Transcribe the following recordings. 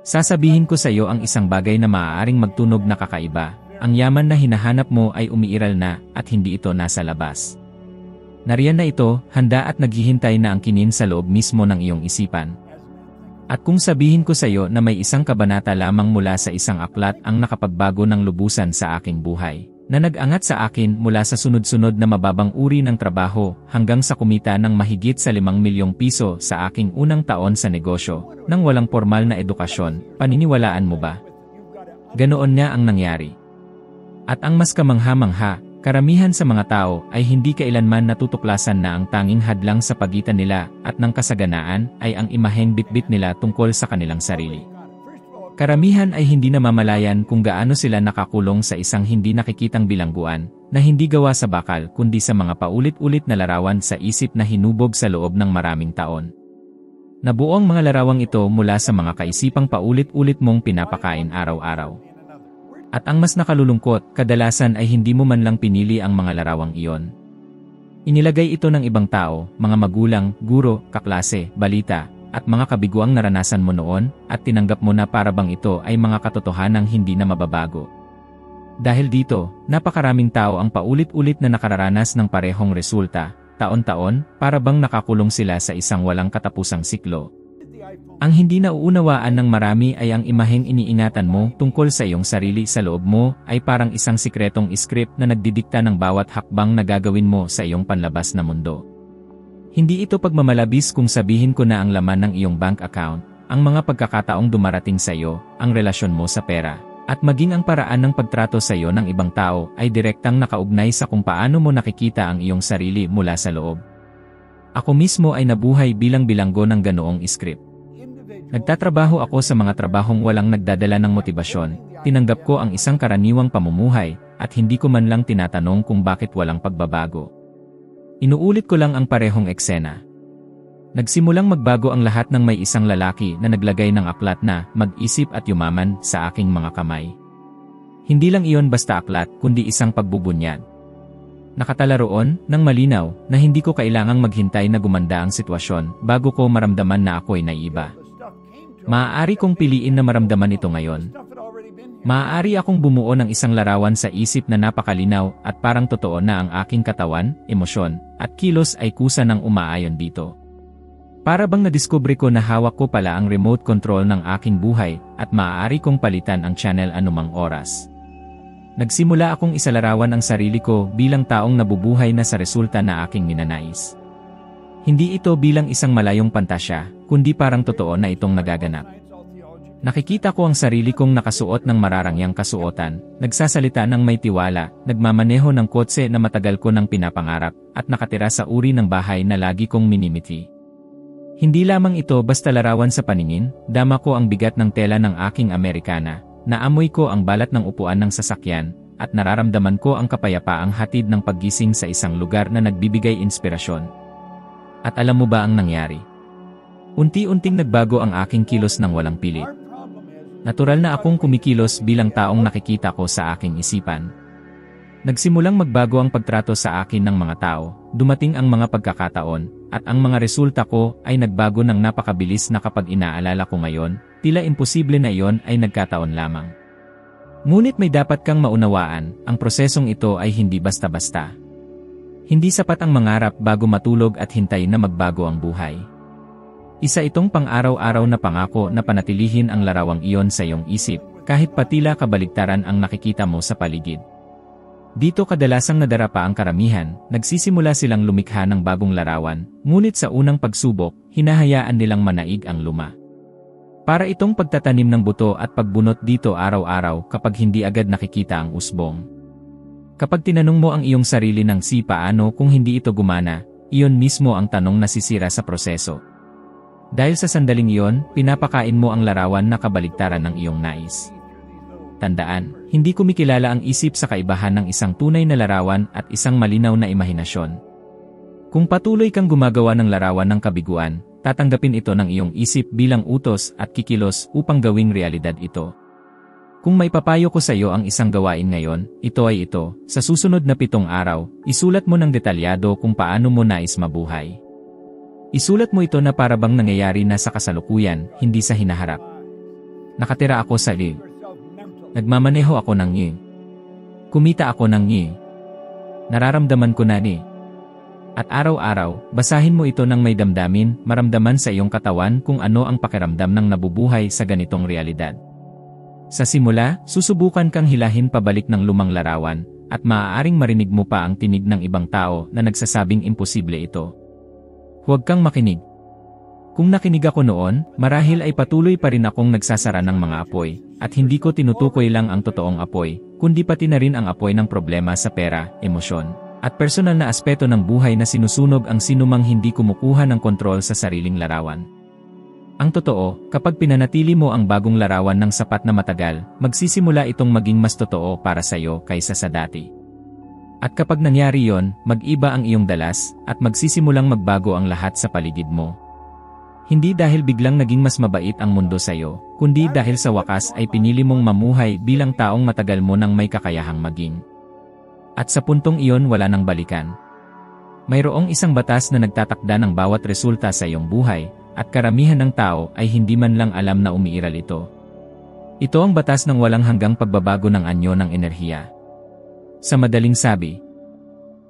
Sasabihin ko sa iyo ang isang bagay na maaaring magtunog na kakaiba. Ang yaman na hinahanap mo ay umiiral na at hindi ito nasa labas. Nariyan na ito, handa at naghihintay na ang kinin sa loob mismo ng iyong isipan. At kung sabihin ko sa iyo na may isang kabanata lamang mula sa isang aklat ang nakapagbago ng lubusan sa aking buhay, na nag-angat sa akin mula sa sunod-sunod na mababang uri ng trabaho hanggang sa kumita ng mahigit sa 5 milyong piso sa aking unang taon sa negosyo, nang walang formal na edukasyon, paniniwalaan mo ba? Ganoon nga ang nangyari. At ang mas kamangha-mangha, karamihan sa mga tao ay hindi kailanman natutuklasan na ang tanging hadlang sa pagitan nila at ng kasaganaan ay ang imaheng bitbit nila tungkol sa kanilang sarili. Karamihan ay hindi namamalayan kung gaano sila nakakulong sa isang hindi nakikitang bilangguan, na hindi gawa sa bakal kundi sa mga paulit-ulit na larawan sa isip na hinubog sa loob ng maraming taon. Nabuo ang mga larawang ito mula sa mga kaisipang paulit-ulit mong pinapakain araw-araw. At ang mas nakalulungkot, kadalasan ay hindi mo man lang pinili ang mga larawang iyon. Inilagay ito ng ibang tao, mga magulang, guro, kaklase, balita, at mga kabiguang naranasan mo noon, at tinanggap mo na para bang ito ay mga katotohanang hindi na mababago. Dahil dito, napakaraming tao ang paulit-ulit na nakararanas ng parehong resulta, taon-taon, para bang nakakulong sila sa isang walang katapusang siklo. Ang hindi nauunawaan ng marami ay ang imaheng iniingatan mo tungkol sa iyong sarili sa loob mo ay parang isang sikretong script na nagdidikta ng bawat hakbang na gagawin mo sa iyong panlabas na mundo. Hindi ito pagmamalabis kung sabihin ko na ang laman ng iyong bank account, ang mga pagkakataong dumarating sa iyo, ang relasyon mo sa pera, at maging ang paraan ng pagtrato sa iyo ng ibang tao ay direktang nakaugnay sa kung paano mo nakikita ang iyong sarili mula sa loob. Ako mismo ay nabuhay bilang bilanggo ng ganoong script. Nagtatrabaho ako sa mga trabahong walang nagdadala ng motibasyon, tinanggap ko ang isang karaniwang pamumuhay, at hindi ko man lang tinatanong kung bakit walang pagbabago. Inuulit ko lang ang parehong eksena. Nagsimulang magbago ang lahat ng may isang lalaki na naglagay ng aklat na mag-isip at yumaman sa aking mga kamay. Hindi lang iyon basta aklat, kundi isang pagbubunyad. Nakatala roon, nang malinaw, na hindi ko kailangang maghintay na gumanda ang sitwasyon bago ko maramdaman na ako'y naiiba. Maaari kong piliin na maramdaman ito ngayon. Maaari akong bumuo ng isang larawan sa isip na napakalinaw at parang totoo na ang aking katawan, emosyon, at kilos ay kusa ng umaayon dito. Para bang nadiskubre ko na hawak ko pala ang remote control ng aking buhay at maaari kong palitan ang channel anumang oras. Nagsimula akong isalarawan ang sarili ko bilang taong nabubuhay na sa resulta na aking ninanais. Hindi ito bilang isang malayong pantasya, kundi parang totoo na itong nagaganap. Nakikita ko ang sarili kong nakasuot ng mararangyang kasuotan, nagsasalita ng may tiwala, nagmamaneho ng kotse na matagal ko nang pinapangarap, at nakatira sa uri ng bahay na lagi kong minimiti. Hindi lamang ito basta larawan sa paningin, dama ko ang bigat ng tela ng aking Amerikana, naamoy ko ang balat ng upuan ng sasakyan, at nararamdaman ko ang kapayapaang hatid ng paggising sa isang lugar na nagbibigay inspirasyon. At alam mo ba ang nangyari? Unti-unting nagbago ang aking kilos ng walang pilit. Natural na akong kumikilos bilang taong nakikita ko sa aking isipan. Nagsimulang magbago ang pagtrato sa akin ng mga tao, dumating ang mga pagkakataon, at ang mga resulta ko ay nagbago ng napakabilis na kapag inaalala ko ngayon, tila imposible na iyon ay nagkataon lamang. Ngunit may dapat kang maunawaan, ang prosesong ito ay hindi basta-basta. Hindi sapat ang mangarap bago matulog at hintay na magbago ang buhay. Isa itong pang-araw-araw na pangako na panatilihin ang larawang iyon sa iyong isip, kahit patila kabaligtaran ang nakikita mo sa paligid. Dito kadalasang nadarapa ang karamihan, nagsisimula silang lumikha ng bagong larawan, ngunit sa unang pagsubok, hinahayaan nilang manaig ang luma. Para itong pagtatanim ng buto at pagbunot dito araw-araw kapag hindi agad nakikita ang usbong. Kapag tinanong mo ang iyong sarili ng paano kung hindi ito gumana, iyon mismo ang tanong na sisira sa proseso. Dahil sa sandaling iyon, pinapakain mo ang larawan na kabaligtaran ng iyong nais. Tandaan, hindi kumikilala ang isip sa kaibahan ng isang tunay na larawan at isang malinaw na imahinasyon. Kung patuloy kang gumagawa ng larawan ng kabiguan, tatanggapin ito ng iyong isip bilang utos at kikilos upang gawing realidad ito. Kung may papayo ko sa iyo ang isang gawain ngayon, ito ay ito, sa susunod na 7 araw, isulat mo ng detalyado kung paano mo nais mabuhay. Isulat mo ito na para bang nangyayari na sa kasalukuyan, hindi sa hinaharap. Nakatira ako sa live. Nagmamaneho ako ng ngi. Kumita ako ng ngi. Nararamdaman ko na ni. At araw-araw, basahin mo ito ng may damdamin, maramdaman sa iyong katawan kung ano ang pakiramdam ng nabubuhay sa ganitong realidad. Sa simula, susubukan kang hilahin pabalik ng lumang larawan, at maaaring marinig mo pa ang tinig ng ibang tao na nagsasabing imposible ito. Huwag kang makinig. Kung nakinig ako noon, marahil ay patuloy pa rin akong nagsasara ng mga apoy, at hindi ko tinutukoy lang ang totoong apoy, kundi pati na rin ang apoy ng problema sa pera, emosyon, at personal na aspeto ng buhay na sinusunog ang sinumang hindi kumukuha ng kontrol sa sariling larawan. Ang totoo, kapag pinanatili mo ang bagong larawan ng sapat na matagal, magsisimula itong maging mas totoo para sa iyo kaysa sa dati. At kapag nangyari yon, mag-iba ang iyong dalas, at magsisimulang magbago ang lahat sa paligid mo. Hindi dahil biglang naging mas mabait ang mundo sa iyo, kundi dahil sa wakas ay pinili mong mamuhay bilang taong matagal mo nang may kakayahang maging. At sa puntong iyon wala nang balikan. Mayroong isang batas na nagtatakda ng bawat resulta sa iyong buhay, at karamihan ng tao ay hindi man lang alam na umiiral ito. Ito ang batas ng walang hanggang pagbabago ng anyo ng enerhiya. Sa madaling sabi,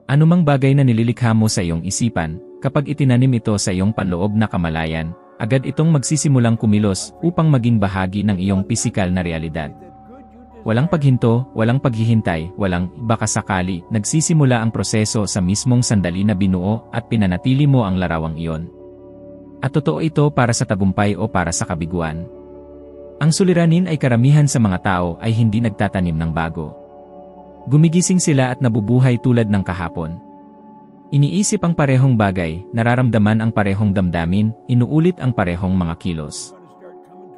anumang bagay na nililikha mo sa iyong isipan, kapag itinanim ito sa iyong panloob na kamalayan, agad itong magsisimulang kumilos upang maging bahagi ng iyong pisikal na realidad. Walang paghinto, walang paghihintay, walang baka sakali, nagsisimula ang proseso sa mismong sandali na binuo at pinanatili mo ang larawang iyon. At totoo ito para sa tagumpay o para sa kabiguan. Ang suliranin ay karamihan sa mga tao ay hindi nagtatanim ng bago. Gumigising sila at nabubuhay tulad ng kahapon. Iniisip ang parehong bagay, nararamdaman ang parehong damdamin, inuulit ang parehong mga kilos.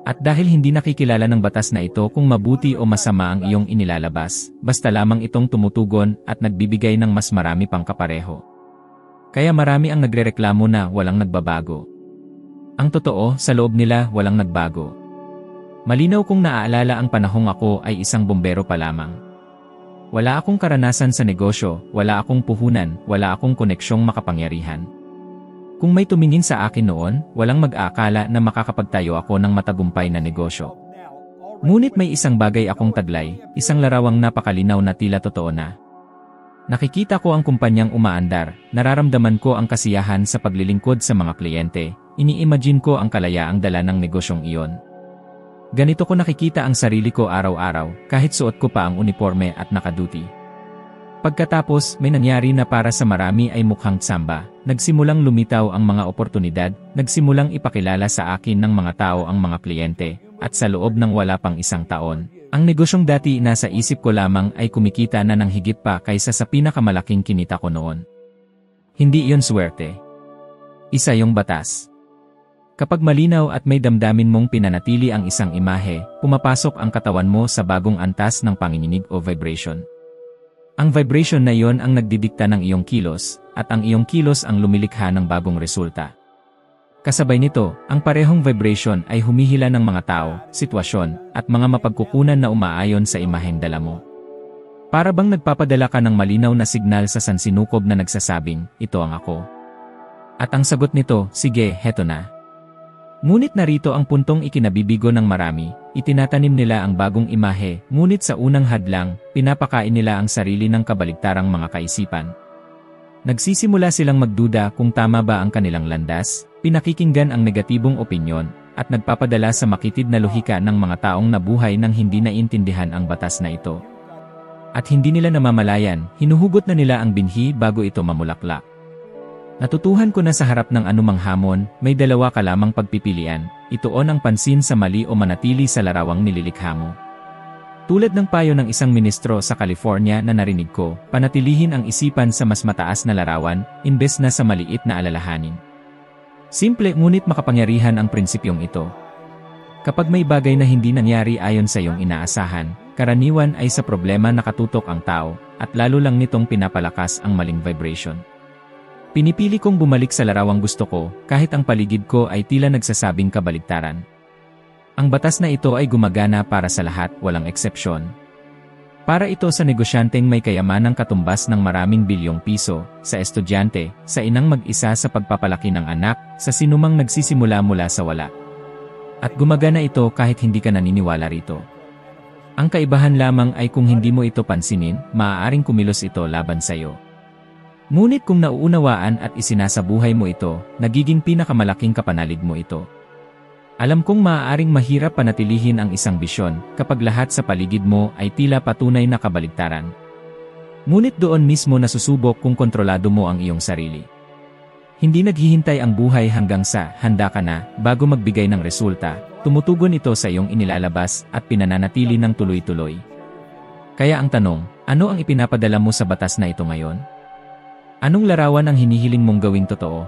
At dahil hindi nakikilala ng batas na ito kung mabuti o masama ang iyong inilalabas, basta lamang itong tumutugon at nagbibigay ng mas marami pang kapareho. Kaya marami ang nagrereklamo na walang nagbabago. Ang totoo, sa loob nila walang nagbago. Malinaw kung naaalala ang panahong ako ay isang bombero pa lamang. Wala akong karanasan sa negosyo, wala akong puhunan, wala akong koneksyong makapangyarihan. Kung may tumingin sa akin noon, walang mag-aakala na makakapagtayo ako ng matagumpay na negosyo. Ngunit may isang bagay akong taglay, isang larawang napakalinaw na tila totoo na. Nakikita ko ang kumpanyang umaandar, nararamdaman ko ang kasiyahan sa paglilingkod sa mga kliyente, ini-imagine ko ang kalayaang dala ng negosyong iyon. Ganito ko nakikita ang sarili ko araw-araw, kahit suot ko pa ang uniforme at nakaduty. Pagkatapos, may nangyari na para sa marami ay mukhang tsamba, nagsimulang lumitaw ang mga oportunidad, nagsimulang ipakilala sa akin ng mga tao ang mga kliyente, at sa loob ng wala pang isang taon, ang negosyong dati nasa isip ko lamang ay kumikita na ng higit pa kaysa sa pinakamalaking kinita ko noon. Hindi iyon swerte. Isa yung batas. Kapag malinaw at may damdamin mong pinanatili ang isang imahe, pumapasok ang katawan mo sa bagong antas ng panginginig o vibration. Ang vibration na iyon ang nagdidikta ng iyong kilos, at ang iyong kilos ang lumilikha ng bagong resulta. Kasabay nito, ang parehong vibration ay humihila ng mga tao, sitwasyon, at mga mapagkukunan na umaayon sa imaheng dala mo. Para bang nagpapadala ka ng malinaw na signal sa sansinukob na nagsasabing, ito ang ako. At ang sagot nito, sige, heto na. Ngunit narito ang puntong ikinabibigo ng marami, itinatanim nila ang bagong imahe, ngunit sa unang hadlang, pinapakain nila ang sarili ng kabaligtarang mga kaisipan. Nagsisimula silang magduda kung tama ba ang kanilang landas, pinakikinggan ang negatibong opinyon, at nagpapadala sa makitid na lohika ng mga taong nabuhay nang hindi naintindihan ang batas na ito. At hindi nila namamalayan, hinuhugot na nila ang binhi bago ito mamulaklak. Natutuhan ko na sa harap ng anumang hamon, may dalawa ka lamang pagpipilian, ituon ang pansin sa mali o manatili sa larawang nililikha mo. Tulad ng payo ng isang ministro sa California na narinig ko, panatilihin ang isipan sa mas mataas na larawan, imbes na sa maliit na alalahanin. Simple ngunit makapangyarihan ang prinsipyong ito. Kapag may bagay na hindi nangyari ayon sa iyong inaasahan, karaniwan ay sa problema nakatutok ang tao, at lalo lang nitong pinapalakas ang maling vibration. Pinipili kong bumalik sa larawang gusto ko, kahit ang paligid ko ay tila nagsasabing kabaligtaran. Ang batas na ito ay gumagana para sa lahat, walang eksepsyon. Para ito sa negosyanteng may kayamanang katumbas ng maraming bilyong piso, sa estudyante, sa inang mag-isa sa pagpapalaki ng anak, sa sinumang nagsisimula mula sa wala. At gumagana ito kahit hindi ka naniniwala rito. Ang kaibahan lamang ay kung hindi mo ito pansinin, maaaring kumilos ito laban sa iyo. Ngunit kung nauunawaan at isinasabuhay mo ito, nagiging pinakamalaking kapanalig mo ito. Alam kong maaaring mahirap panatilihin ang isang bisyon kapag lahat sa paligid mo ay tila patunay na kabaligtaran. Ngunit doon mismo nasusubok kung kontrolado mo ang iyong sarili. Hindi naghihintay ang buhay hanggang sa handa ka na bago magbigay ng resulta, tumutugon ito sa iyong inilalabas at pinananatili ng tuloy-tuloy. Kaya ang tanong, ano ang ipinapadala mo sa batas na ito ngayon? Anong larawan ang hinihiling mong gawing totoo?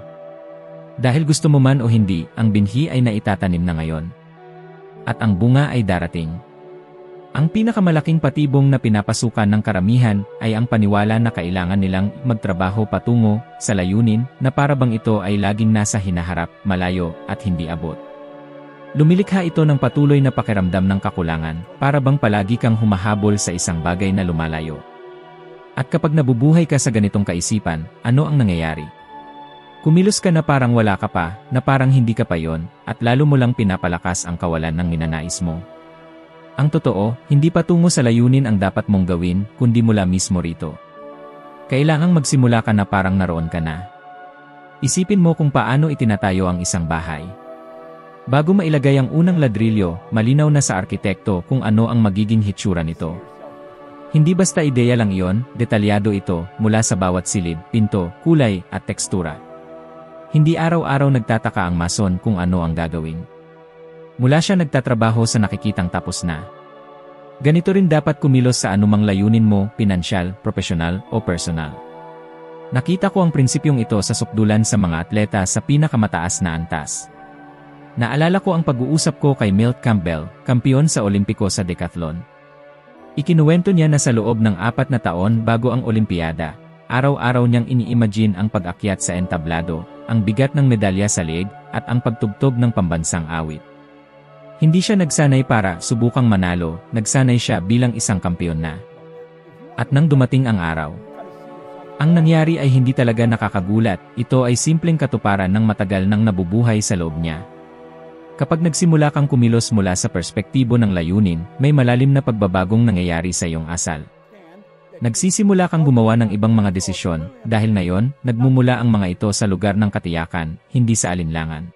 Dahil gusto mo man o hindi, ang binhi ay naitatanim na ngayon. At ang bunga ay darating. Ang pinakamalaking patibong na pinapasukan ng karamihan ay ang paniwala na kailangan nilang magtrabaho patungo sa layunin na para bang ito ay laging nasa hinaharap, malayo at hindi abot. Lumilikha ito ng patuloy na pakiramdam ng kakulangan, para bang palagi kang humahabol sa isang bagay na lumalayo. At kapag nabubuhay ka sa ganitong kaisipan, ano ang nangyayari? Kumilos ka na parang wala ka pa, na parang hindi ka pa yon, at lalo mo lang pinapalakas ang kawalan ng ninanais mo. Ang totoo, hindi patungo sa layunin ang dapat mong gawin, kundi mula mismo rito. Kailangang magsimula ka na parang naroon ka na. Isipin mo kung paano itinatayo ang isang bahay. Bago mailagay ang unang ladrilyo, malinaw na sa arkitekto kung ano ang magiging hitsura nito. Hindi basta ideya lang iyon, detalyado ito, mula sa bawat silid, pinto, kulay, at tekstura. Hindi araw-araw nagtataka ang mason kung ano ang gagawin. Mula siya nagtatrabaho sa nakikitang tapos na. Ganito rin dapat kumilos sa anumang layunin mo, pinansyal, profesional, o personal. Nakita ko ang prinsipyong ito sa sukdulan sa mga atleta sa pinakamataas na antas. Naalala ko ang pag-uusap ko kay Milt Campbell, kampiyon sa Olimpiko sa decathlon. Ikinuwento niya na sa loob ng 4 na taon bago ang Olimpiyada, araw-araw niyang ini-imagine ang pag-akyat sa entablado, ang bigat ng medalya sa leeg, at ang pagtugtog ng pambansang awit. Hindi siya nagsanay para subukang manalo, nagsanay siya bilang isang kampiyon na. At nang dumating ang araw, ang nangyari ay hindi talaga nakakagulat, ito ay simpleng katuparan ng matagal nang nabubuhay sa loob niya. Kapag nagsimula kang kumilos mula sa perspektibo ng layunin, may malalim na pagbabagong nangyayari sa iyong asal. Nagsisimula kang gumawa ng ibang mga desisyon, dahil ngayon, nagmumula ang mga ito sa lugar ng katiyakan, hindi sa alinlangan.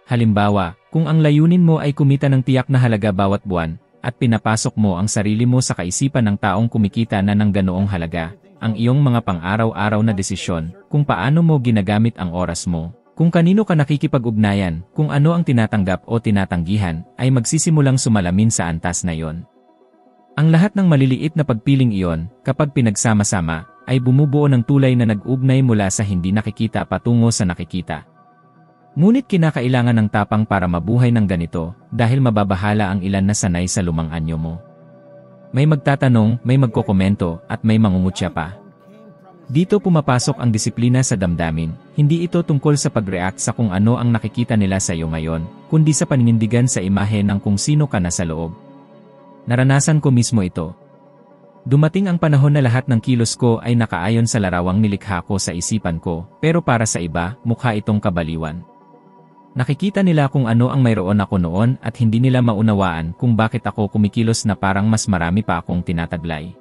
Halimbawa, kung ang layunin mo ay kumita ng tiyak na halaga bawat buwan, at pinapasok mo ang sarili mo sa kaisipan ng taong kumikita na ng ganoong halaga, ang iyong mga pang-araw-araw na desisyon, kung paano mo ginagamit ang oras mo, kung kanino ka nakikipag-ugnayan, kung ano ang tinatanggap o tinatanggihan, ay magsisimulang sumalamin sa antas na iyon. Ang lahat ng maliliit na pagpiling iyon, kapag pinagsama-sama, ay bumubuo ng tulay na nag-ugnay mula sa hindi nakikita patungo sa nakikita. Ngunit kinakailangan ng tapang para mabuhay ng ganito, dahil mababahala ang ilan na sanay sa lumang anyo mo. May magtatanong, may magkokomento, at may mangungutya pa. Dito pumapasok ang disiplina sa damdamin, hindi ito tungkol sa pag-react sa kung ano ang nakikita nila sa iyo ngayon, kundi sa paninindigan sa imahe ng kung sino ka na sa loob. Naranasan ko mismo ito. Dumating ang panahon na lahat ng kilos ko ay nakaayon sa larawang nilikha ko sa isipan ko, pero para sa iba, mukha itong kabaliwan. Nakikita nila kung ano ang mayroon ako noon at hindi nila maunawaan kung bakit ako kumikilos na parang mas marami pa akong tinataglay.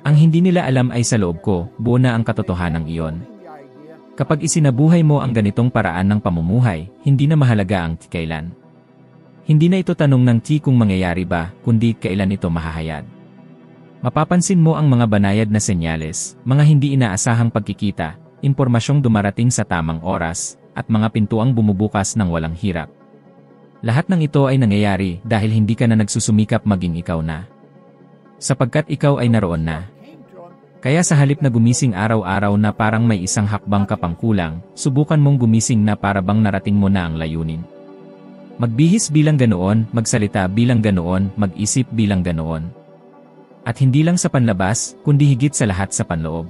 Ang hindi nila alam ay sa loob ko, buo na ang katotohanan iyon. Kapag isinabuhay mo ang ganitong paraan ng pamumuhay, hindi na mahalaga ang kailan. Hindi na ito tanong ng kung mangyayari ba, kundi kailan ito mahahayag. Mapapansin mo ang mga banayad na senyales, mga hindi inaasahang pagkikita, impormasyong dumarating sa tamang oras, at mga pintuang bumubukas ng walang hirap. Lahat ng ito ay nangyayari dahil hindi ka na nagsusumikap maging ikaw na. Sapagkat ikaw ay naroon na. Kaya sa halip na gumising araw-araw na parang may isang hakbang ka pang kulang, subukan mong gumising na para bang narating mo na ang layunin. Magbihis bilang ganoon, magsalita bilang ganoon, mag-isip bilang ganoon. At hindi lang sa panlabas, kundi higit sa lahat sa panloob.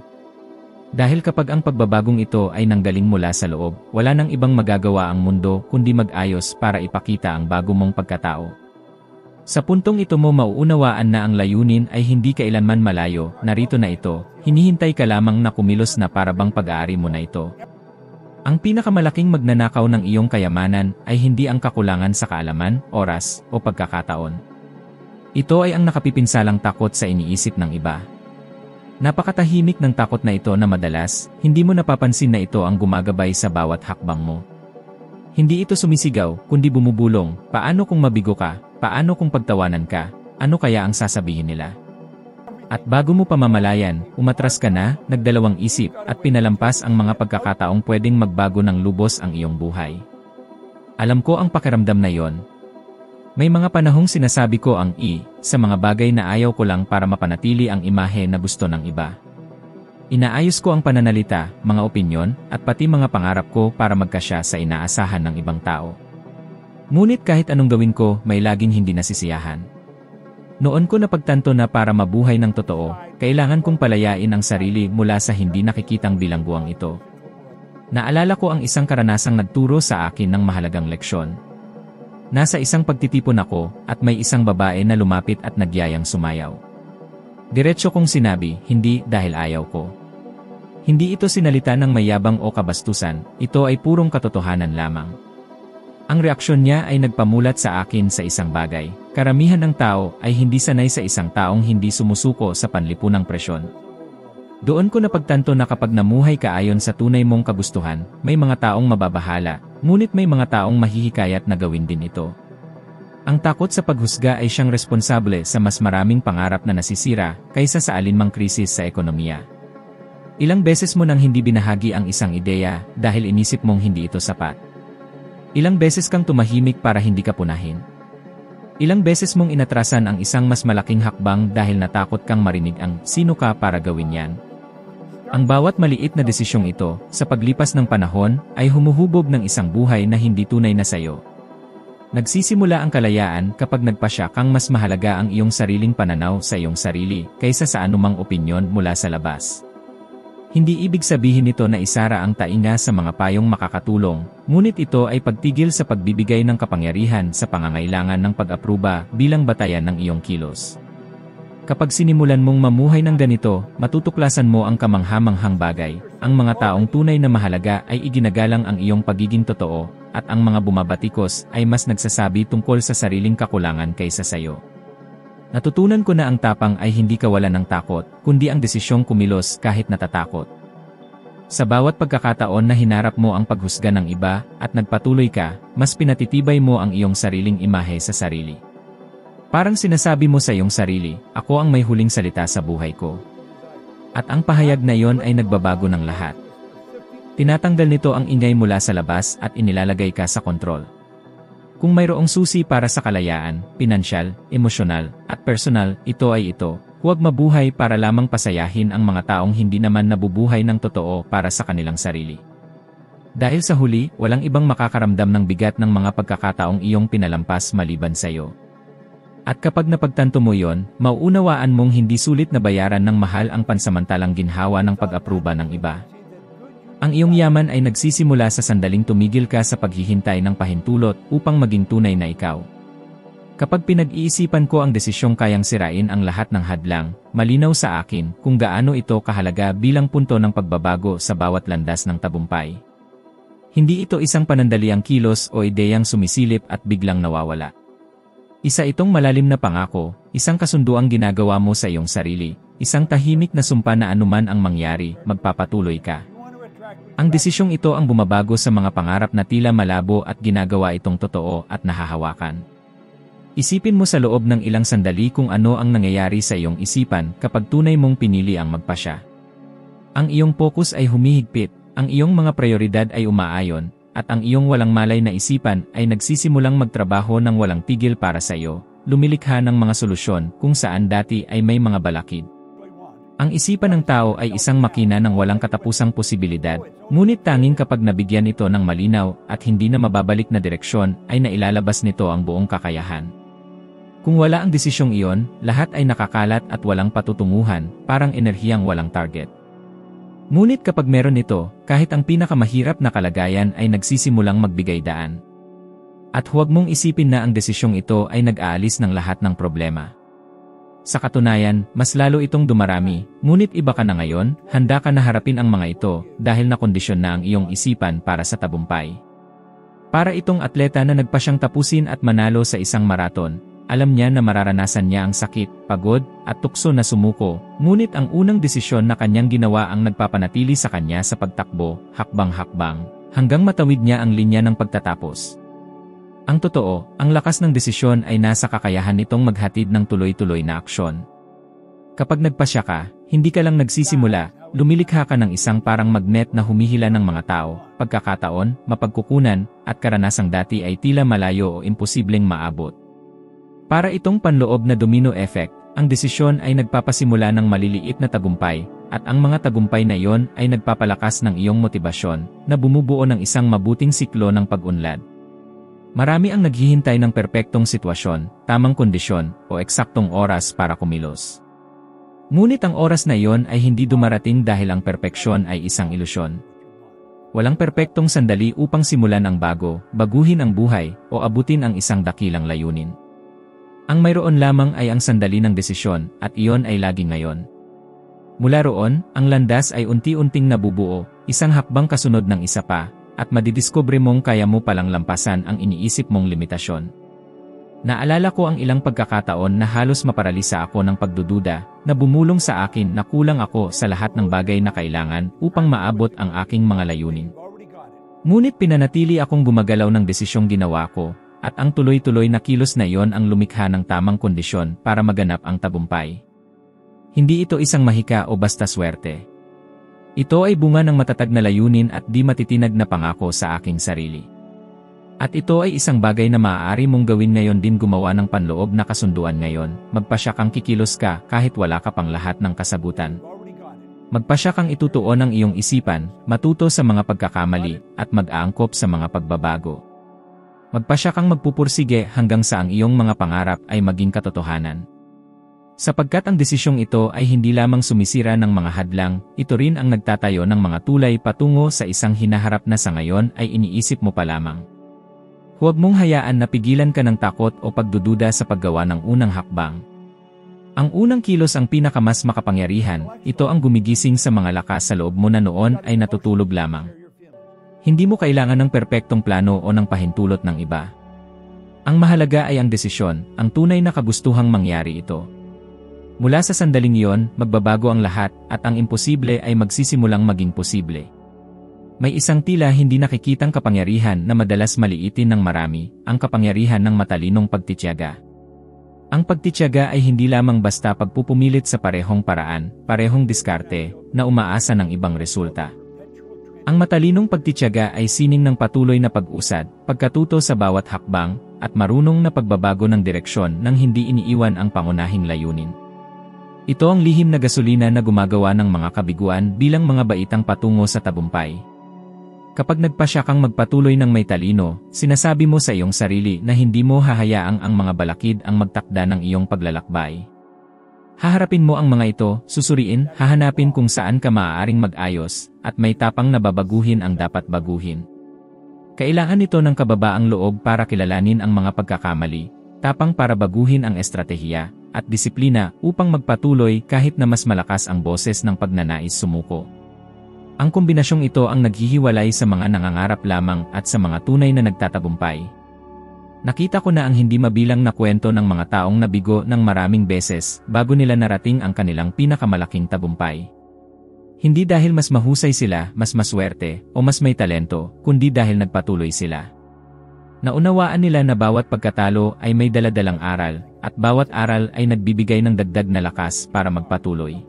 Dahil kapag ang pagbabagong ito ay nanggaling mula sa loob, wala nang ibang magagawa ang mundo kundi mag-ayos para ipakita ang bago mong pagkatao. Sa puntong ito mo mauunawaan na ang layunin ay hindi kailanman malayo, narito na ito, hinihintay ka lamang na kumilos na para bang pag-aari mo na ito. Ang pinakamalaking magnanakaw ng iyong kayamanan ay hindi ang kakulangan sa kaalaman, oras, o pagkakataon. Ito ay ang nakapipinsalang takot sa iniisip ng iba. Napakatahimik ng takot na ito na madalas, hindi mo napapansin na ito ang gumagabay sa bawat hakbang mo. Hindi ito sumisigaw, kundi bumubulong, paano kung mabigo ka, paano kung pagtawanan ka, ano kaya ang sasabihin nila? At bago mo pa mamalayan, umatras ka na, nagdalawang isip, at pinalampas ang mga pagkakataong pwedeng magbago ng lubos ang iyong buhay. Alam ko ang pakiramdam na yon. May mga panahong sinasabi ko ang sa mga bagay na ayaw ko lang para mapanatili ang imahe na gusto ng iba. Inaayos ko ang pananalita, mga opinyon, at pati mga pangarap ko para magkasya sa inaasahan ng ibang tao. Ngunit kahit anong gawin ko, may laging hindi nasisiyahan. Noon ko napagtanto na para mabuhay ng totoo, kailangan kong palayain ang sarili mula sa hindi nakikitang bilangguang ito. Naalala ko ang isang karanasang nagturo sa akin ng mahalagang leksyon. Nasa isang pagtitipon ako, at may isang babae na lumapit at nagyayang sumayaw. Diretso kong sinabi, hindi dahil ayaw ko. Hindi ito sinalita ng mayabang o kabastusan, ito ay purong katotohanan lamang. Ang reaksyon niya ay nagpamulat sa akin sa isang bagay. Karamihan ng tao ay hindi sanay sa isang taong hindi sumusuko sa panlipunang presyon. Doon ko napagtanto na kapag namuhay ka ayon sa tunay mong kagustuhan, may mga taong mababahala, ngunit may mga taong mahihikayat na gawin din ito. Ang takot sa paghusga ay siyang responsable sa mas maraming pangarap na nasisira kaysa sa alinmang krisis sa ekonomiya. Ilang beses mo nang hindi binahagi ang isang ideya dahil inisip mong hindi ito sapat. Ilang beses kang tumahimik para hindi ka punahin. Ilang beses mong inatrasan ang isang mas malaking hakbang dahil natakot kang marinig ang sino ka para gawin yan. Ang bawat maliit na desisyong ito, sa paglipas ng panahon, ay humuhubog ng isang buhay na hindi tunay na sayo. Nagsisimula ang kalayaan kapag nagpasya kang mas mahalaga ang iyong sariling pananaw sa iyong sarili kaysa sa anumang opinyon mula sa labas. Hindi ibig sabihin nito na isara ang tainga sa mga payong makakatulong, ngunit ito ay pagtigil sa pagbibigay ng kapangyarihan sa pangangailangan ng pag-apruba bilang batayan ng iyong kilos. Kapag sinimulan mong mamuhay ng ganito, matutuklasan mo ang kamanghamanghang bagay. Ang mga taong tunay na mahalaga ay iginagalang ang iyong pagiging totoo, at ang mga bumabatikos ay mas nagsasabi tungkol sa sariling kakulangan kaysa sayo. Natutunan ko na ang tapang ay hindi kawalan ng takot, kundi ang desisyong kumilos kahit natatakot. Sa bawat pagkakataon na hinarap mo ang paghusga ng iba at nagpatuloy ka, mas pinatitibay mo ang iyong sariling imahe sa sarili. Parang sinasabi mo sa iyong sarili, ako ang may huling salita sa buhay ko. At ang pahayag na iyon ay nagbabago ng lahat. Tinatanggal nito ang ingay mula sa labas at inilalagay ka sa kontrol. Kung mayroong susi para sa kalayaan, pinansyal, emosyonal, at personal, ito ay ito. Huwag mabuhay para lamang pasayahin ang mga taong hindi naman nabubuhay ng totoo para sa kanilang sarili. Dahil sa huli, walang ibang makakaramdam ng bigat ng mga pagkakataong iyong pinalampas maliban sa iyo. At kapag napagtanto mo yon, mauunawaan mong hindi sulit na bayaran ng mahal ang pansamantalang ginhawa ng pag-apruba ng iba. Ang iyong yaman ay nagsisimula sa sandaling tumigil ka sa paghihintay ng pahintulot upang maging tunay na ikaw. Kapag pinag-iisipan ko ang desisyong kayang sirain ang lahat ng hadlang, malinaw sa akin kung gaano ito kahalaga bilang punto ng pagbabago sa bawat landas ng tabumpay. Hindi ito isang panandaliang kilos o ideyang sumisilip at biglang nawawala. Isa itong malalim na pangako, isang kasunduang ginagawa mo sa iyong sarili, isang tahimik na sumpa na anuman ang mangyari, magpapatuloy ka. Ang desisyong ito ang bumabago sa mga pangarap na tila malabo at ginagawa itong totoo at nahahawakan. Isipin mo sa loob ng ilang sandali kung ano ang nangyayari sa iyong isipan kapag tunay mong pinili ang magpasya. Ang iyong focus ay humihigpit, ang iyong mga prioridad ay umaayon, at ang iyong walang malay na isipan ay nagsisimulang magtrabaho ng walang tigil para sa iyo, lumilikha ng mga solusyon kung saan dati ay may mga balakid. Ang isipan ng tao ay isang makina ng walang katapusang posibilidad, ngunit tanging kapag nabigyan ito ng malinaw at hindi na mababalik na direksyon ay nailalabas nito ang buong kakayahan. Kung wala ang desisyong iyon, lahat ay nakakalat at walang patutunguhan, parang enerhiyang walang target. Ngunit kapag meron ito, kahit ang pinakamahirap na kalagayan ay nagsisimulang magbigay daan. At huwag mong isipin na ang desisyong ito ay nag-aalis ng lahat ng problema. Sa katunayan, mas lalo itong dumarami, ngunit iba ka na ngayon, handa ka na harapin ang mga ito dahil nakondisyon na ang iyong isipan para sa tagumpay. Para itong atleta na nagpasyang tapusin at manalo sa isang maraton, alam niya na mararanasan niya ang sakit, pagod, at tukso na sumuko, ngunit ang unang desisyon na kanyang ginawa ang nagpapanatili sa kanya sa pagtakbo, hakbang-hakbang, hanggang matawid niya ang linya ng pagtatapos. Ang totoo, ang lakas ng desisyon ay nasa kakayahan nitong maghatid ng tuloy-tuloy na aksyon. Kapag nagpasya ka, hindi ka lang nagsisimula, lumilikha ka ng isang parang magnet na humihila ng mga tao, pagkakataon, mapagkukunan, at karanasang dati ay tila malayo o imposibleng maabot. Para itong panloob na domino effect, ang desisyon ay nagpapasimula ng maliliit na tagumpay, at ang mga tagumpay na iyon ay nagpapalakas ng iyong motibasyon, na bumubuo ng isang mabuting siklo ng pag-unlad. Marami ang naghihintay ng perpektong sitwasyon, tamang kondisyon, o eksaktong oras para kumilos. Ngunit ang oras na iyon ay hindi dumarating dahil ang perpeksyon ay isang ilusyon. Walang perpektong sandali upang simulan ang bago, baguhin ang buhay, o abutin ang isang dakilang layunin. Ang mayroon lamang ay ang sandali ng desisyon, at iyon ay laging ngayon. Mula roon, ang landas ay unti-unting nabubuo, isang hakbang kasunod ng isa pa, at madidiskubre mong kaya mo palang lampasan ang iniisip mong limitasyon. Naalala ko ang ilang pagkakataon na halos maparalisa ako ng pagdududa, na bumulong sa akin na kulang ako sa lahat ng bagay na kailangan upang maabot ang aking mga layunin. Ngunit pinanatili akong gumagalaw ng desisyong ginawa ko, at ang tuloy-tuloy na kilos na iyon ang lumikha ng tamang kondisyon para maganap ang tagumpay. Hindi ito isang mahika o basta swerte. Ito ay bunga ng matatag na layunin at di matitinag na pangako sa aking sarili. At ito ay isang bagay na maaari mong gawin ngayon din, gumawa ng panloob na kasunduan ngayon, magpasya kang kikilos ka kahit wala ka pang lahat ng kasagutan. Magpasya kang itutuon ang iyong isipan, matuto sa mga pagkakamali, at mag-aangkop sa mga pagbabago. Magpasya kang magpupursige hanggang sa ang iyong mga pangarap ay maging katotohanan. Sapagkat ang desisyong ito ay hindi lamang sumisira ng mga hadlang, ito rin ang nagtatayo ng mga tulay patungo sa isang hinaharap na sa ngayon ay iniisip mo pa lamang. Huwag mong hayaan na pigilan ka ng takot o pagdududa sa paggawa ng unang hakbang. Ang unang kilos ang pinakamas makapangyarihan, ito ang gumigising sa mga lakas sa loob mo na noon ay natutulog lamang. Hindi mo kailangan ng perpektong plano o ng pahintulot ng iba. Ang mahalaga ay ang desisyon, ang tunay na kagustuhang mangyari ito. Mula sa sandaling iyon, magbabago ang lahat, at ang imposible ay magsisimulang maging posible. May isang tila hindi nakikitang kapangyarihan na madalas maliitin ng marami, ang kapangyarihan ng matalinong pagtitiyaga. Ang pagtitiyaga ay hindi lamang basta pagpupumilit sa parehong paraan, parehong diskarte, na umaasa ng ibang resulta. Ang matalinong pagtitiyaga ay sining ng patuloy na pag-usad, pagkatuto sa bawat hakbang, at marunong na pagbabago ng direksyon nang hindi iniiwan ang pangunahing layunin. Ito ang lihim na gasolina na gumagawa ng mga kabiguan bilang mga baitang patungo sa tagumpay. Kapag nagpasya kang magpatuloy ng may talino, sinasabi mo sa iyong sarili na hindi mo hahayaang ang mga balakid ang magtakda ng iyong paglalakbay. Haharapin mo ang mga ito, susuriin, hahanapin kung saan ka maaaring mag-ayos, at may tapang na babaguhin ang dapat baguhin. Kailangan nito ng kababaang loob para kilalanin ang mga pagkakamali, tapang para baguhin ang estratehiya, at disiplina upang magpatuloy kahit na mas malakas ang boses ng pagnanais sumuko. Ang kombinasyong ito ang naghihiwalay sa mga nangangarap lamang at sa mga tunay na nagtatagumpay. Nakita ko na ang hindi mabilang na kwento ng mga taong nabigo ng maraming beses bago nila narating ang kanilang pinakamalaking tagumpay. Hindi dahil mas mahusay sila, mas maswerte, o mas may talento, kundi dahil nagpatuloy sila. Naunawaan nila na bawat pagkatalo ay may daladalang aral, at bawat aral ay nagbibigay ng dagdag na lakas para magpatuloy.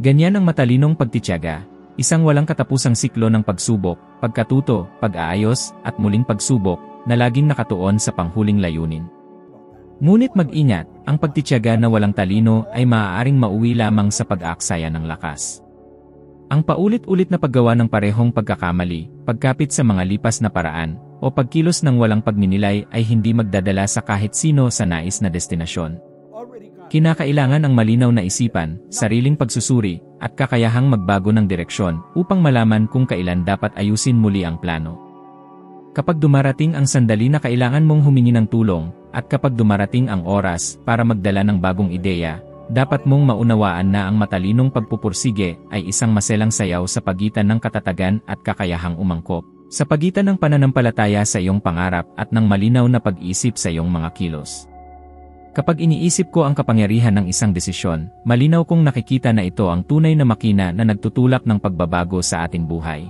Ganyan ang matalinong pagtitiyaga, isang walang katapusang siklo ng pagsubok, pagkatuto, pag-aayos, at muling pagsubok, na laging nakatuon sa panghuling layunin. Ngunit mag-ingat, ang pagtitiyaga na walang talino ay maaaring mauwi lamang sa pag-aaksaya ng lakas. Ang paulit-ulit na paggawa ng parehong pagkakamali, pagkapit sa mga lipas na paraan, o pagkilos ng walang pagninilay ay hindi magdadala sa kahit sino sa nais na destinasyon. Kinakailangan ang malinaw na isipan, sariling pagsusuri, at kakayahang magbago ng direksyon upang malaman kung kailan dapat ayusin muli ang plano. Kapag dumarating ang sandali na kailangan mong humingi ng tulong, at kapag dumarating ang oras para magdala ng bagong ideya, dapat mong maunawaan na ang matalinong pagpupursige ay isang maselang sayaw sa pagitan ng katatagan at kakayahang umangkop, sa pagitan ng pananampalataya sa iyong pangarap at ng malinaw na pag-isip sa iyong mga kilos. Kapag iniisip ko ang kapangyarihan ng isang desisyon, malinaw kong nakikita na ito ang tunay na makina na nagtutulak ng pagbabago sa ating buhay.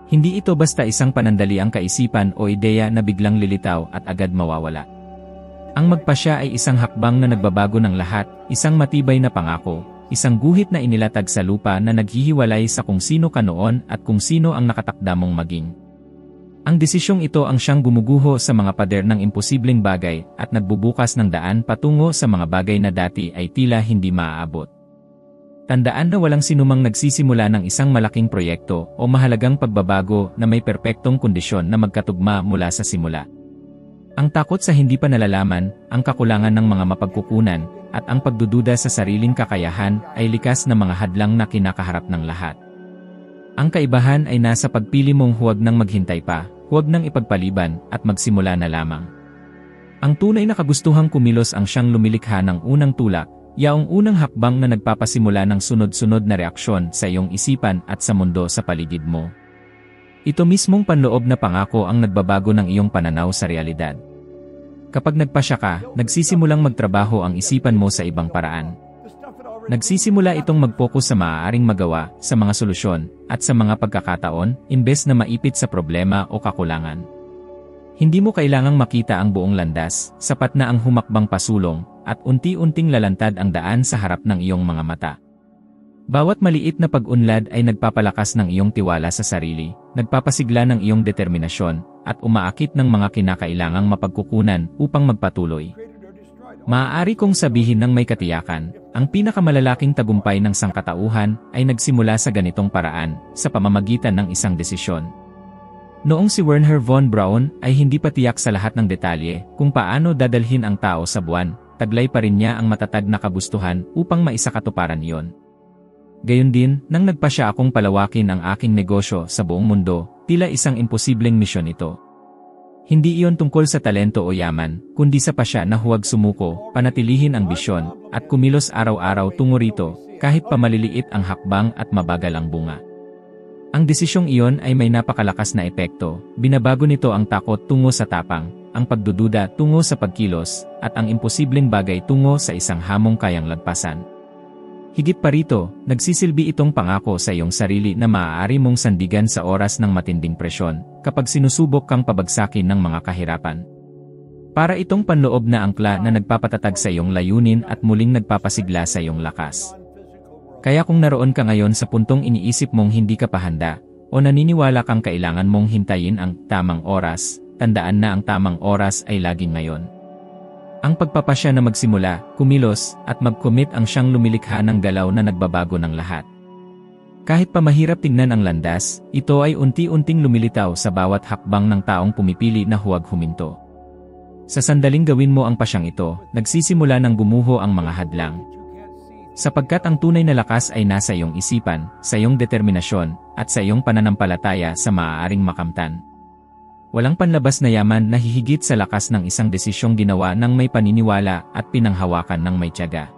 Hindi ito basta isang panandaliang kaisipan o ideya na biglang lilitaw at agad mawawala. Ang magpasya ay isang hakbang na nagbabago ng lahat, isang matibay na pangako, isang guhit na inilatag sa lupa na naghihiwalay sa kung sino ka noon at kung sino ang nakatakda mong maging. Ang desisyong ito ang siyang gumuguho sa mga pader ng imposibleng bagay at nagbubukas ng daan patungo sa mga bagay na dati ay tila hindi maaabot. Tandaan na walang sinumang nagsisimula ng isang malaking proyekto o mahalagang pagbabago na may perpektong kondisyon na magkatugma mula sa simula. Ang takot sa hindi pa nalalaman, ang kakulangan ng mga mapagkukunan, at ang pagdududa sa sariling kakayahan ay likas na mga hadlang na kinakaharap ng lahat. Ang kaibahan ay nasa pagpili mong huwag nang maghintay pa, huwag nang ipagpaliban, at magsimula na lamang. Ang tunay na kagustuhang kumilos ang siyang lumilikha ng unang tulak, yaong unang hakbang na nagpapasimula ng sunod-sunod na reaksyon sa iyong isipan at sa mundo sa paligid mo. Ito mismong panloob na pangako ang nagbabago ng iyong pananaw sa realidad. Kapag nagpasya ka, nagsisimulang magtrabaho ang isipan mo sa ibang paraan. Nagsisimula itong mag-focus sa maaaring magawa, sa mga solusyon, at sa mga pagkakataon, imbes na maipit sa problema o kakulangan. Hindi mo kailangang makita ang buong landas, sapat na ang humakbang pasulong, at unti-unting lalantad ang daan sa harap ng iyong mga mata. Bawat maliit na pag-unlad ay nagpapalakas ng iyong tiwala sa sarili, nagpapasigla ng iyong determinasyon, at umaakit ng mga kinakailangang mapagkukunan upang magpatuloy. Maaari kong sabihin ng may katiyakan, ang pinakamalalaking tagumpay ng sangkatauhan ay nagsimula sa ganitong paraan, sa pamamagitan ng isang desisyon. Noong si Wernher von Braun ay hindi pa tiyak sa lahat ng detalye kung paano dadalhin ang tao sa buwan, taglay pa rin niya ang matatag na kagustuhan upang maisakatuparan iyon. Gayon din, nang nagpasya akong palawakin ang aking negosyo sa buong mundo, tila isang imposibleng misyon ito. Hindi iyon tungkol sa talento o yaman, kundi sa pasya na huwag sumuko, panatilihin ang bisyon, at kumilos araw-araw tungo rito, kahit pa maliliit ang hakbang at mabagal ang bunga. Ang desisyong iyon ay may napakalakas na epekto, binabago nito ang takot tungo sa tapang, ang pagdududa tungo sa pagkilos, at ang imposibleng bagay tungo sa isang hamong kayang lagpasan. Higit pa rito, nagsisilbi itong pangako sa iyong sarili na maaari mong sandigan sa oras ng matinding presyon, kapag sinusubok kang pabagsakin ng mga kahirapan. Para itong panloob na angkla na nagpapatatag sa iyong layunin at muling nagpapasigla sa iyong lakas. Kaya kung naroon ka ngayon sa puntong iniisip mong hindi ka pa handa, o naniniwala kang kailangan mong hintayin ang tamang oras, tandaan na ang tamang oras ay laging ngayon. Ang pagpapasya na magsimula, kumilos, at mag-commit ang siyang lumilikha ng galaw na nagbabago ng lahat. Kahit pa mahirap tingnan ang landas, ito ay unti-unting lumilitaw sa bawat hakbang ng taong pumipili na huwag huminto. Sa sandaling gawin mo ang pasyang ito, nagsisimula ng gumuho ang mga hadlang. Sapagkat ang tunay na lakas ay nasa iyong isipan, sa iyong determinasyon, at sa iyong pananampalataya sa maaaring makamtan. Walang panlabas na yaman na hihigit sa lakas ng isang desisyong ginawa ng may paniniwala at pinanghawakan ng may tiyaga.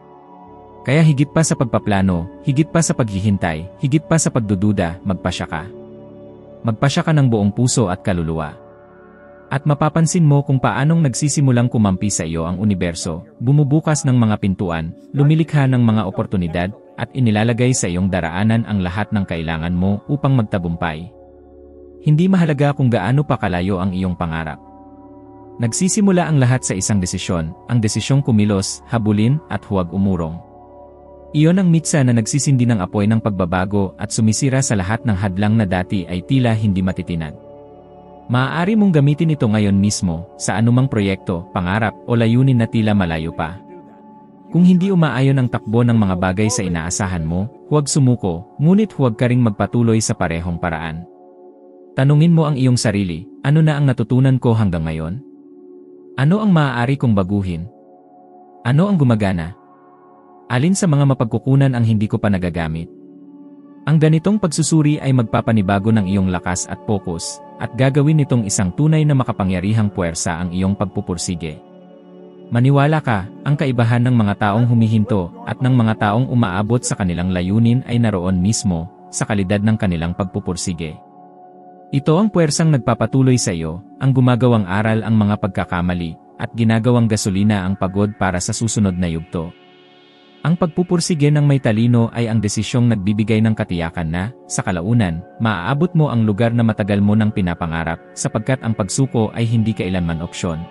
Kaya higit pa sa pagpaplano, higit pa sa paghihintay, higit pa sa pagdududa, magpasya ka. Magpasya ka ng buong puso at kaluluwa. At mapapansin mo kung paanong nagsisimulang kumampi sa iyo ang universo, bumubukas ng mga pintuan, lumilikha ng mga oportunidad, at inilalagay sa iyong daraanan ang lahat ng kailangan mo upang magtagumpay. Hindi mahalaga kung gaano pa kalayo ang iyong pangarap. Nagsisimula ang lahat sa isang desisyon, ang desisyong kumilos, habulin, at huwag umurong. Iyon ang mitsa na nagsisindi ng apoy ng pagbabago at sumisira sa lahat ng hadlang na dati ay tila hindi matitinag. Maaari mong gamitin ito ngayon mismo, sa anumang proyekto, pangarap, o layunin na tila malayo pa. Kung hindi umaayon ang takbo ng mga bagay sa inaasahan mo, huwag sumuko, ngunit huwag ka ring magpatuloy sa parehong paraan. Tanungin mo ang iyong sarili, ano na ang natutunan ko hanggang ngayon? Ano ang maaari kong baguhin? Ano ang gumagana? Alin sa mga mapagkukunan ang hindi ko pa nagagamit? Ang ganitong pagsusuri ay magpapanibago ng iyong lakas at focus, at gagawin nitong isang tunay na makapangyarihang puwersa ang iyong pagpupursige. Maniwala ka, ang kaibahan ng mga taong humihinto at ng mga taong umaabot sa kanilang layunin ay naroon mismo sa kalidad ng kanilang pagpupursige. Ito ang puwersang nagpapatuloy sa iyo, ang gumagawang aral ang mga pagkakamali, at ginagawang gasolina ang pagod para sa susunod na yugto. Ang pagpupursige ng may talino ay ang desisyong nagbibigay ng katiyakan na, sa kalaunan, maaabot mo ang lugar na matagal mo nang pinapangarap, sapagkat ang pagsuko ay hindi kailanman opsyon.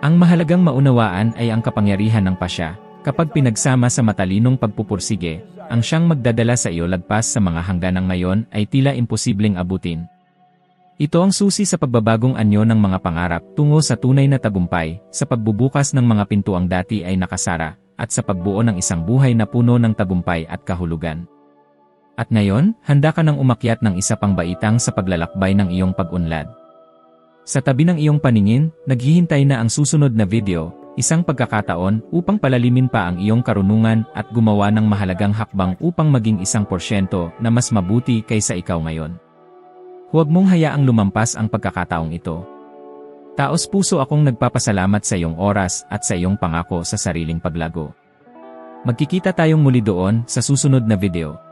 Ang mahalagang maunawaan ay ang kapangyarihan ng pasya, kapag pinagsama sa matalinong pagpupursige, ang siyang magdadala sa iyo lagpas sa mga hangganang ngayon ay tila imposibleng abutin. Ito ang susi sa pagbabagong anyo ng mga pangarap tungo sa tunay na tagumpay, sa pagbubukas ng mga pintuang dati ay nakasara, at sa pagbuo ng isang buhay na puno ng tagumpay at kahulugan. At ngayon, handa ka nang umakyat ng isa pang baitang sa paglalakbay ng iyong pag-unlad. Sa tabi ng iyong paningin, naghihintay na ang susunod na video, isang pagkakataon upang palalimin pa ang iyong karunungan at gumawa ng mahalagang hakbang upang maging 1% na mas mabuti kaysa ikaw ngayon. Huwag mong hayaang lumampas ang pagkakataong ito. Taos puso akong nagpapasalamat sa iyong oras at sa iyong pangako sa sariling paglago. Magkikita tayong muli doon sa susunod na video.